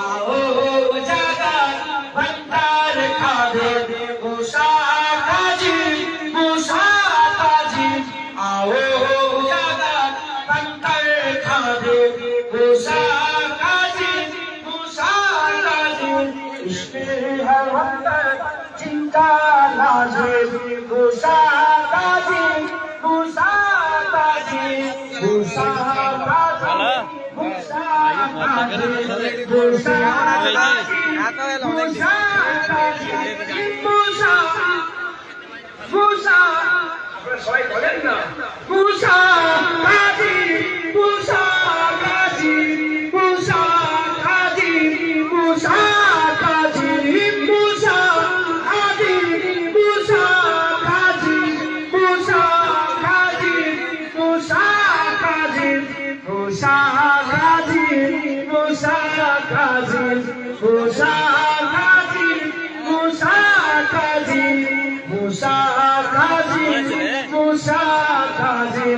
आओ जागा भंडार खावे मूसा काजी आओ जागा भंडार खावे मूसा काजी इश्क़ है भंडार चिंता लाजे मूसा काजी मूसा काजी मूसा সবাই বলেন না মুসা কাজী মুসা কাজী মুসা কাজী মুসা কাজী মুসা কাজী মুসা কাজী মুসা কাজী মুসা কাজী মুসা কাজী মুসা কাজী মুসা কাজী মুসা কাজী মুসা কাজী মুসা কাজী